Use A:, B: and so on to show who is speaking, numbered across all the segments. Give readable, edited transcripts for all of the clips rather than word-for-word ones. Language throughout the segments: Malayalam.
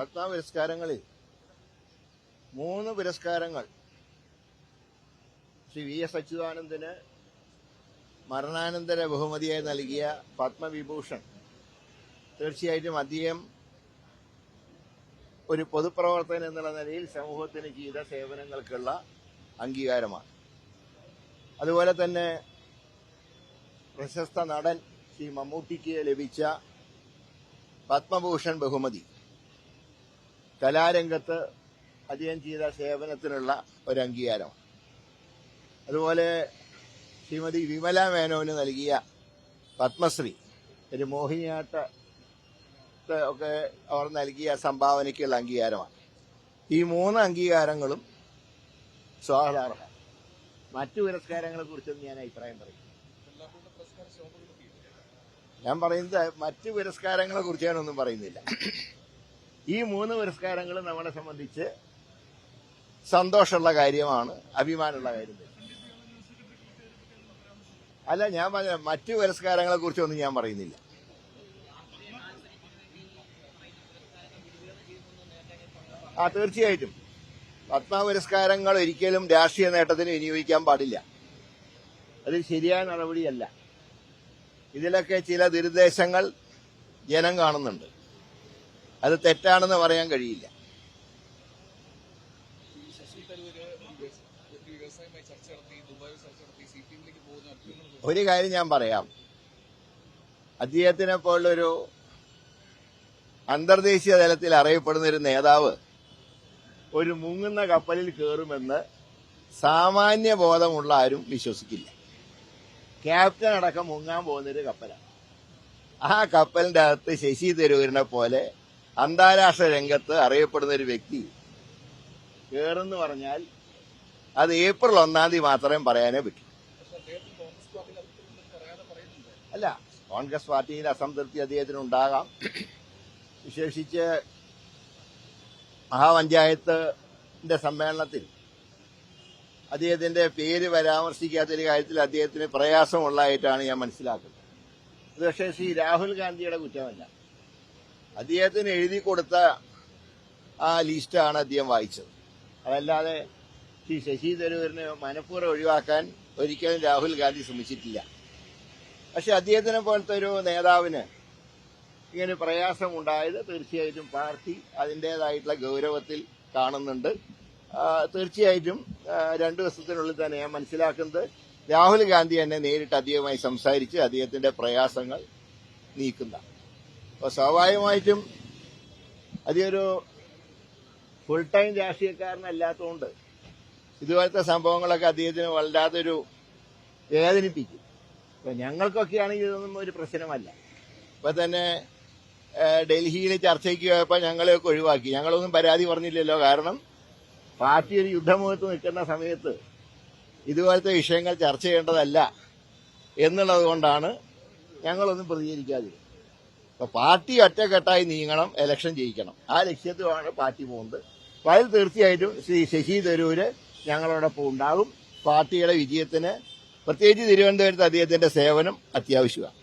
A: പത്മ പുരസ്കാരങ്ങളിൽ 3 പുരസ്കാരങ്ങൾ ശ്രീ വി എസ് അച്യുതാനന്ദന് മരണാനന്തര ബഹുമതിയായി നൽകിയ പത്മവിഭൂഷൺ തീർച്ചയായിട്ടും അദ്ദേഹം ഒരു പൊതുപ്രവർത്തകൻ എന്നുള്ള നിലയിൽ സമൂഹത്തിന് ചെയ്ത സേവനങ്ങൾക്കുള്ള അംഗീകാരമാണ്. അതുപോലെ തന്നെ പ്രശസ്ത നടൻ ശ്രീ മമ്മൂട്ടിക്ക് ലഭിച്ച പത്മഭൂഷൺ ബഹുമതി കലാരംഗത്ത് അദ്ദേഹം ചെയ്ത സേവനത്തിനുള്ള ഒരു അംഗീകാരമാണ്. അതുപോലെ ശ്രീമതി വിമല മേനോന് നൽകിയ പത്മശ്രീ ഒരു മോഹിനിയാട്ട ഒക്കെ അവർ നൽകിയ സംഭാവനയ്ക്കുള്ള അംഗീകാരമാണ്. ഈ 3 അംഗീകാരങ്ങളും സ്വാഗതാർഹം. മറ്റു പുരസ്കാരങ്ങളെ കുറിച്ചൊന്നും ഞാൻ അഭിപ്രായം പറയും. ഞാൻ പറയുന്നത് മറ്റു പുരസ്കാരങ്ങളെ കുറിച്ച് ഞാനൊന്നും പറയുന്നില്ല. ഈ 3 പുരസ്കാരങ്ങളും നമ്മളെ സംബന്ധിച്ച് സന്തോഷമുള്ള കാര്യമാണ്, അഭിമാനമുള്ള കാര്യം. അല്ല, ഞാൻ പറഞ്ഞ മറ്റു പുരസ്കാരങ്ങളെ കുറിച്ചൊന്നും ഞാൻ പറയുന്നില്ല. തീർച്ചയായിട്ടും പത്മ പുരസ്കാരങ്ങൾ ഒരിക്കലും രാഷ്ട്രീയ നേട്ടത്തിന് വിനിയോഗിക്കാൻ പാടില്ല. അത് ശരിയായ നടപടിയല്ല. ഇതിലൊക്കെ ചില ദുരുദ്ദേശങ്ങൾ ജനം കാണുന്നുണ്ട്. അത് തെറ്റാണെന്ന് പറയാൻ കഴിയില്ല. ഒരു കാര്യം ഞാൻ പറയാം. അദ്ദേഹത്തിനെ പോലുള്ളൊരു അന്തർദേശീയ തലത്തിൽ അറിയപ്പെടുന്ന ഒരു നേതാവ് ഒരു മുങ്ങുന്ന കപ്പലിൽ കയറുമെന്ന് സാമാന്യ ബോധമുള്ള ആരും വിശ്വസിക്കില്ല. ക്യാപ്റ്റൻ അടക്കം മുങ്ങാൻ പോകുന്നൊരു കപ്പലാണ്. ആ കപ്പലിന്റെ അകത്ത് ശശി തരൂരിനെ പോലെ അന്താരാഷ്ട്ര രംഗത്ത് അറിയപ്പെടുന്ന ഒരു വ്യക്തി കയറുന്നു പറഞ്ഞാൽ അത് ഏപ്രിൽ 1-ാം തീയതി മാത്രമേ പറയാനേ പറ്റൂ. അല്ല, കോൺഗ്രസ് പാർട്ടിയിൽ അസംതൃപ്തി അദ്ദേഹത്തിനുണ്ടാകാം. വിശേഷിച്ച് മഹാപഞ്ചായത്തിന്റെ സമ്മേളനത്തിൽ അദ്ദേഹത്തിന്റെ പേര് പരാമർശിക്കാത്തൊരു കാര്യത്തിൽ അദ്ദേഹത്തിന് പ്രയാസമുള്ളതായിട്ടാണ് ഞാൻ മനസ്സിലാക്കുന്നത്. ഇത് പക്ഷേ ശ്രീ രാഹുൽ ഗാന്ധിയുടെ കുറ്റമല്ല. അദ്ദേഹത്തിന് എഴുതി കൊടുത്ത ആ ലിസ്റ്റാണ് അദ്ദേഹം വായിച്ചത്. അതല്ലാതെ ശ്രീ ശശി തരൂരിനെ മനഃപൂർവ്വം ഒഴിവാക്കാൻ ഒരിക്കലും രാഹുൽ ഗാന്ധി ശ്രമിച്ചിട്ടില്ല. പക്ഷെ അദ്ദേഹത്തിനെ പോലത്തെ ഒരു നേതാവിന് ഇങ്ങനെ പ്രയാസമുണ്ടായത് തീർച്ചയായിട്ടും പാർട്ടി അതിൻ്റേതായിട്ടുള്ള ഗൗരവത്തിൽ കാണുന്നുണ്ട്. തീർച്ചയായിട്ടും 2 ദിവസത്തിനുള്ളിൽ തന്നെ ഞാൻ മനസ്സിലാക്കുന്നത് രാഹുൽ ഗാന്ധി തന്നെ നേരിട്ട് അദ്ദേഹവുമായി സംസാരിച്ച് അദ്ദേഹത്തിന്റെ പ്രയാസങ്ങൾ നീക്കുന്ന. അപ്പോൾ സ്വാഭാവികമായിട്ടും അതൊരു ഫുൾ ടൈം രാഷ്ട്രീയക്കാരനല്ലാത്തതുകൊണ്ട് ഇതുപോലത്തെ സംഭവങ്ങളൊക്കെ അദ്ദേഹത്തിന് വല്ലാതൊരു വേദനിപ്പിക്കും. ഇപ്പൊ ഞങ്ങൾക്കൊക്കെയാണെങ്കിൽ ഇതൊന്നും ഒരു പ്രശ്നമല്ല. ഇപ്പൊ തന്നെ ഡൽഹിയിൽ ചർച്ചയ്ക്ക് പോയപ്പോൾ ഞങ്ങളെയൊക്കെ ഒഴിവാക്കി. ഞങ്ങളൊന്നും പരാതി പറഞ്ഞില്ലല്ലോ. കാരണം പാർട്ടി ഒരു യുദ്ധമുഖത്ത് നിൽക്കുന്ന സമയത്ത് ഇതുപോലത്തെ വിഷയങ്ങൾ ചർച്ച ചെയ്യേണ്ടതല്ല എന്നുള്ളത് കൊണ്ടാണ് ഞങ്ങളൊന്നും പ്രതികരിക്കാതിരുന്നത്. അപ്പൊ പാർട്ടി ഒറ്റക്കെട്ടായി നീങ്ങണം, ഇലക്ഷൻ ജയിക്കണം. ആ ലക്ഷ്യത്തിലാണ് പാർട്ടി പോകുന്നത്. അപ്പോൾ അതിൽ തീർച്ചയായിട്ടും ശ്രീ ശശി തരൂര് ഞങ്ങളോടൊപ്പം ഉണ്ടാകും. പാർട്ടിയുടെ വിജയത്തിന് പ്രത്യേകിച്ച് തിരുവനന്തപുരത്ത് അദ്ദേഹത്തിന്റെ സേവനം അത്യാവശ്യമാണ്.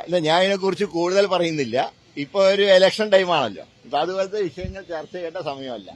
A: അല്ല, ഞാൻ ഇതിനെക്കുറിച്ച് കൂടുതൽ പറയുന്നില്ല. ഇപ്പോൾ ഒരു ഇലക്ഷൻ ടൈമാണല്ലോ. ഇപ്പൊ അതുപോലത്തെ വിഷയങ്ങൾ ചർച്ച ചെയ്യേണ്ട സമയമല്ല.